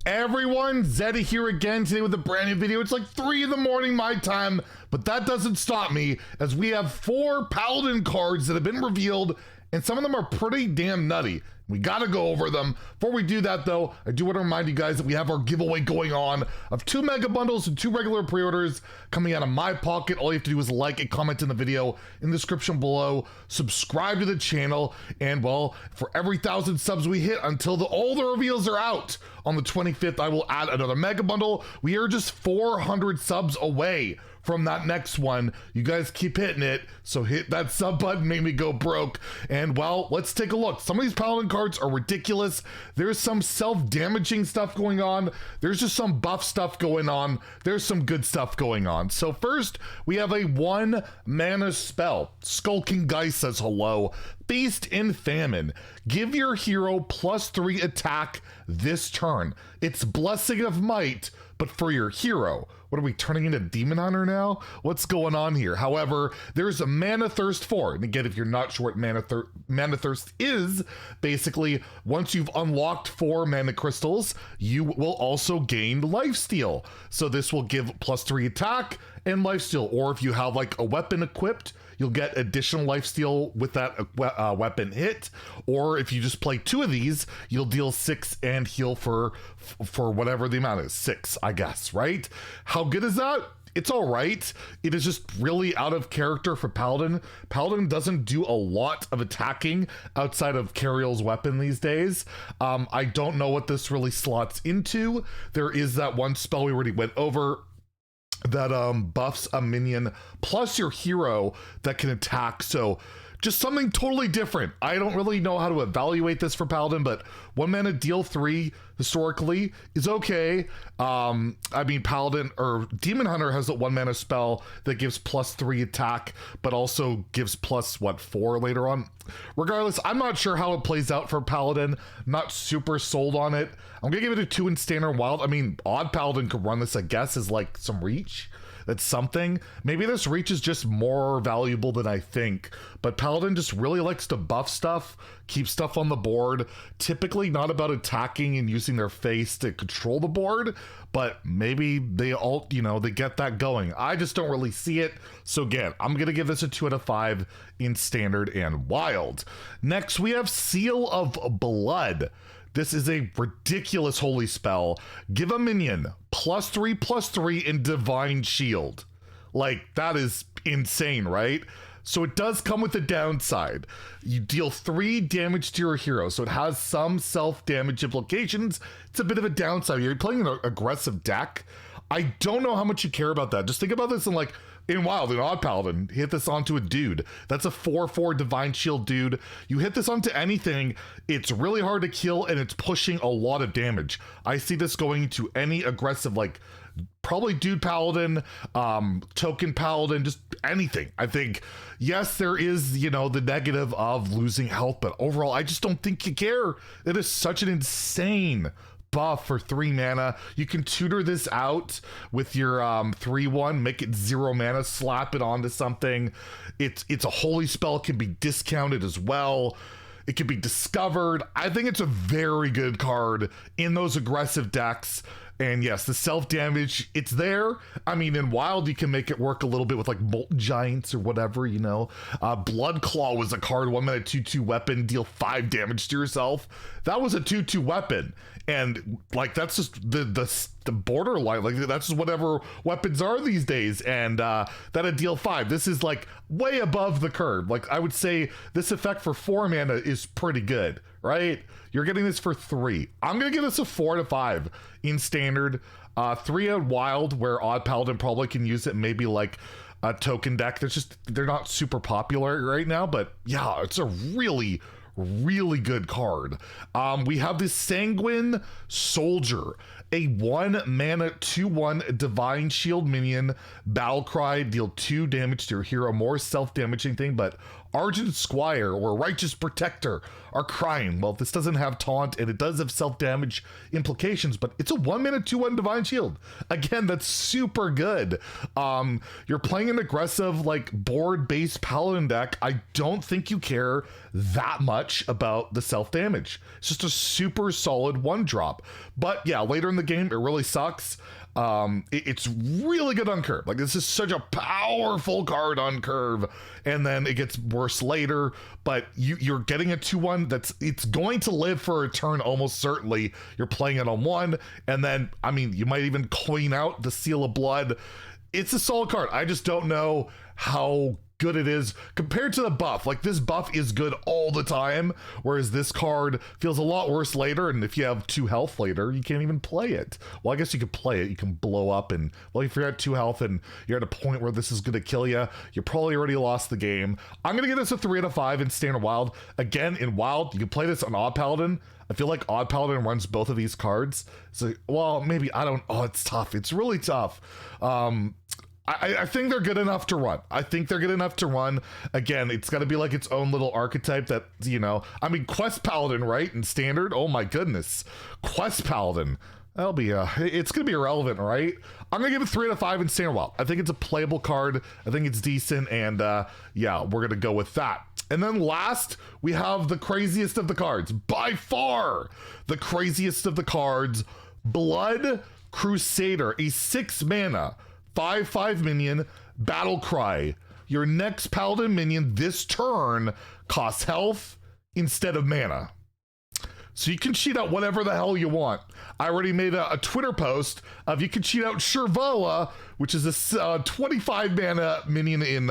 Everyone, Zeddy here again today with a brand new video. It's like 3 in the morning my time, but that doesn't stop me as we have 4 Paladin cards that have been revealed, and some of them are pretty damn nutty. We gotta go over them. Before we do that though, I do want to remind you guys that we have our giveaway going on of 2 mega bundles and 2 regular pre-orders coming out of my pocket. All you have to do is like and comment in the video in the description below, subscribe to the channel, and well, for every 1,000 subs we hit until all the reveals are out on the 25th, I will add another mega bundle. We are just 400 subs away from that next one. You guys keep hitting it, so hit that sub button, make me go broke. And well, let's take a look. Some of these Paladin cards are ridiculous. There's some self-damaging stuff going on. There's just some buff stuff going on. There's some good stuff going on. So first, we have a 1 mana spell. Skulking Guy says hello. Feast in Famine. Give your hero +3 attack this turn. It's Blessing of Might, but for your hero. What are we turning into Demon Hunter now? What's going on here? However, there's a Mana Thirst 4. And again, if you're not sure what Mana Thirst is, basically, once you've unlocked 4 mana crystals, you will also gain Lifesteal. So this will give +3 attack and Lifesteal. Or if you have like a weapon equipped, you'll get additional lifesteal with that weapon hit. Or if you just play 2 of these, you'll deal 6 and heal for whatever the amount is, 6, I guess, right? How good is that? It's all right. It is just really out of character for Paladin. Paladin doesn't do a lot of attacking outside of Cariel's weapon these days. I don't know what this really slots into. There is that one spell we already went over that buffs a minion plus your hero that can attack. So just something totally different. I don't really know how to evaluate this for Paladin, but 1 mana deal 3 historically is okay. I mean, Paladin or Demon Hunter has a 1 mana spell that gives +3 attack, but also gives +4 later on. Regardless, I'm not sure how it plays out for Paladin. Not super sold on it. I'm gonna give it a 2 in Standard and Wild. I mean, Odd Paladin could run this, I guess, as like some reach. That's something. Maybe this reach is just more valuable than I think, but Paladin just really likes to buff stuff, keep stuff on the board, typically not about attacking and using their face to control the board, but maybe they all, they get that going. I just don't really see it. So again, I'm gonna give this a 2 out of 5 in Standard and Wild. Next, we have Seal of Blood. This is a ridiculous holy spell. Give a minion +3/+3 in Divine Shield. Like, that is insane, right? So it does come with a downside. You deal 3 damage to your hero, so it has some self-damage implications. It's a bit of a downside. You're playing an aggressive deck. I don't know how much you care about that. Just think about this in Wild, in Odd Paladin, hit this onto a dude. That's a 4/4 Divine Shield dude. You hit this onto anything, it's really hard to kill, and it's pushing a lot of damage. I see this going to any aggressive, like, probably Dude Paladin, Token Paladin, just anything. I think, yes, there is, the negative of losing health, but overall, I just don't think you care. It is such an insane buff for 3 mana. You can tutor this out with your 3/1, make it 0 mana, slap it onto something. It's a holy spell, it can be discounted as well. It can be discovered. I think it's a very good card in those aggressive decks. And yes, the self-damage, it's there. I mean, in Wild, you can make it work a little bit with like Molten Giants or whatever, Blood Claw was a card, 1 mana 2/2 weapon, deal 5 damage to yourself. That was a 2/2 weapon. And like, that's just the borderline, like that's just whatever weapons are these days. And that'd deal 5. This is like way above the curve. Like, I would say this effect for 4 mana is pretty good, right? You're getting this for 3. I'm gonna give this a 4 out of 5 in Standard, 3 out Wild, where Odd Paladin probably can use it, maybe like a token deck. They're not super popular right now, but yeah, it's a really good card. We have this Sanguine Soldier, a 1 mana 2/1 Divine Shield minion. Battle Cry, deal 2 damage to your hero. More self-damaging thing, but Argent Squire or Righteous Protector are crying. Well, this doesn't have taunt and it does have self-damage implications, but it's a 1-mana 2/1 Divine Shield. Again, that's super good. You're playing an aggressive, like, board-based Paladin deck. I don't think you care that much about the self-damage. It's just a super solid 1-drop. But yeah, later in the game, it really sucks. It's really good on curve. Like, this is such a powerful card on curve, and then it gets worse later, but you're getting a 2/1 it's going to live for a turn almost certainly. You're playing it on 1, and then, I mean, you might even coin out the Seal of Blood. It's a solid card. I just don't know how good it is compared to the buff. Like, this buff is good all the time, whereas this card feels a lot worse later, and if you have 2 health later, you can't even play it. Well, I guess you could play it. You can blow up, and, well, if you're at 2 health and you're at a point where this is going to kill you, you probably already lost the game. I'm going to give this a 3 out of 5 in Standard Wild. Again, in Wild, you can play this on Odd Paladin. I feel like Odd Paladin runs both of these cards. So, well, maybe, I don't, oh, it's tough. It's really tough. I think they're good enough to run. I think they're good enough to run. Again, it's got to be like its own little archetype that, you know, I mean, Quest Paladin, right? In Standard, oh my goodness. Quest Paladin. That'll be, it's going to be irrelevant, right? I'm going to give it 3 out of 5 in Standard Wild. I think it's a playable card. I think it's decent. And yeah, we're going to go with that. And then last, we have the craziest of the cards. By far, the craziest of the cards. Blood Crusader, a 6-mana. 5/5 minion, Battle Cry. Your next Paladin minion this turn costs health instead of mana. So you can cheat out whatever the hell you want. I already made a Twitter post of you can cheat out Shirvoa, which is a 25 mana minion in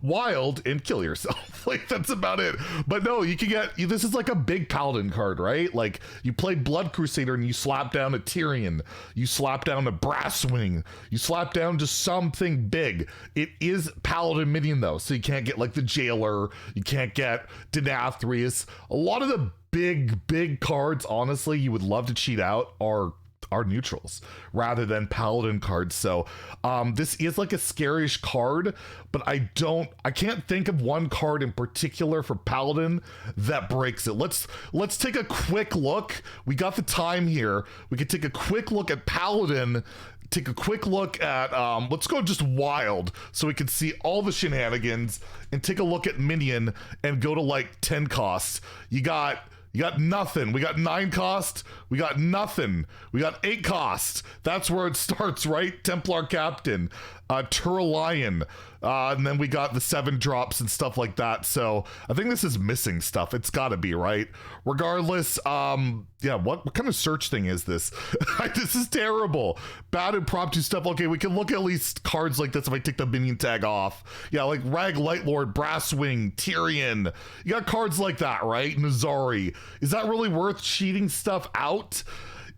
Wild, and kill yourself. Like, that's about it. But no, you can get, this is like a big Paladin card, right? Like, you play Blood Crusader and you slap down a Tyrion. You slap down a Brasswing. You slap down just something big. It is Paladin minion though, so you can't get like the Jailer. You can't get Denathrius. A lot of the big cards, honestly, you would love to cheat out are neutrals rather than Paladin cards. So this is like a scary-ish card, but I can't think of one card in particular for Paladin that breaks it. Let's take a quick look. We got the time here. We could take a quick look at Paladin. Take a quick look at, let's go just Wild so we can see all the shenanigans, and take a look at Minion and go to like 10 costs. You got nothing. We got 9 cost. We got nothing. We got 8 cost. That's where it starts, right? Templar Captain, Turlion, and then we got the 7 drops and stuff like that. So I think this is missing stuff. It's got to be, right? Regardless, yeah, what kind of search thing is this? This is terrible. Bad impromptu stuff. Okay, we can look at least cards like this if I take the minion tag off. Yeah, like Rag Lightlord, Brasswing, Tyrion. You got cards like that, right? Nazari. Is that really worth cheating stuff out?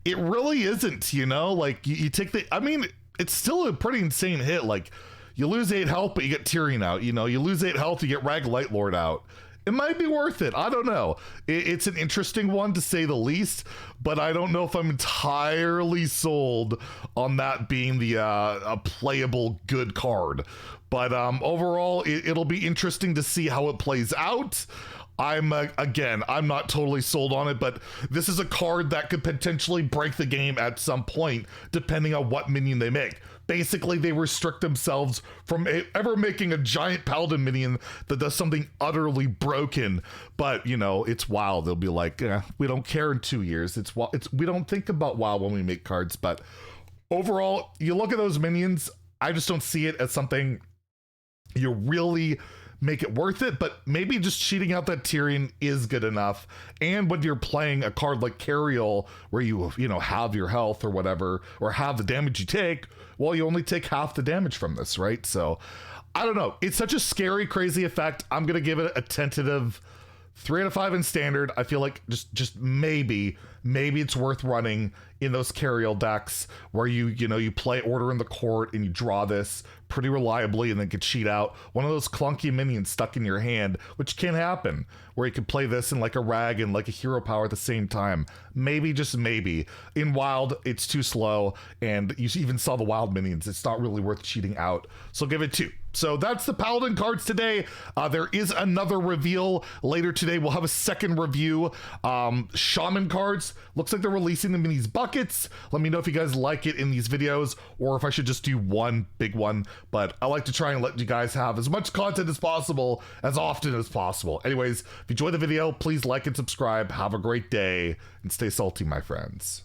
It really isn't, you know? Like, you take the, I mean, it's still a pretty insane hit. Like, you lose 8 health, but you get Tyrion out. You know, you lose 8 health, you get Rag Lightlord out. It might be worth it. I don't know. It's an interesting one to say the least, but I don't know if I'm entirely sold on that being the a playable good card. But overall, it'll be interesting to see how it plays out. Again, I'm not totally sold on it, but this is a card that could potentially break the game at some point, depending on what minion they make. Basically, they restrict themselves from ever making a giant Paladin minion that does something utterly broken. But, you know, it's Wild. They'll be like, we don't care in 2 years. We don't think about Wild when we make cards. But overall, you look at those minions, I just don't see it as something you really make it worth it, but maybe just cheating out that Tyrion is good enough. And when you're playing a card like Carriol, where you know, have your health or whatever, or have the damage you take, well, you only take half the damage from this, right? So I don't know. It's such a scary, crazy effect. I'm going to give it a tentative 3 out of 5 in Standard. I feel like just maybe maybe it's worth running in those Cariel decks where you play Order in the Court and you draw this pretty reliably and then can cheat out one of those clunky minions stuck in your hand, which can happen, where you can play this in like a Rag and like a Hero Power at the same time. Maybe, just maybe. In Wild, it's too slow, and you even saw the Wild minions. It's not really worth cheating out, so give it 2. So that's the Paladin cards today. There is another reveal later today. We'll have a second review. Shaman cards. Looks like they're releasing them in these buckets. Let me know if you guys like it in these videos or if I should just do one big one. But I like to try and let you guys have as much content as possible, as often as possible. Anyways, if you enjoyed the video, please like and subscribe. Have a great day and stay salty, my friends.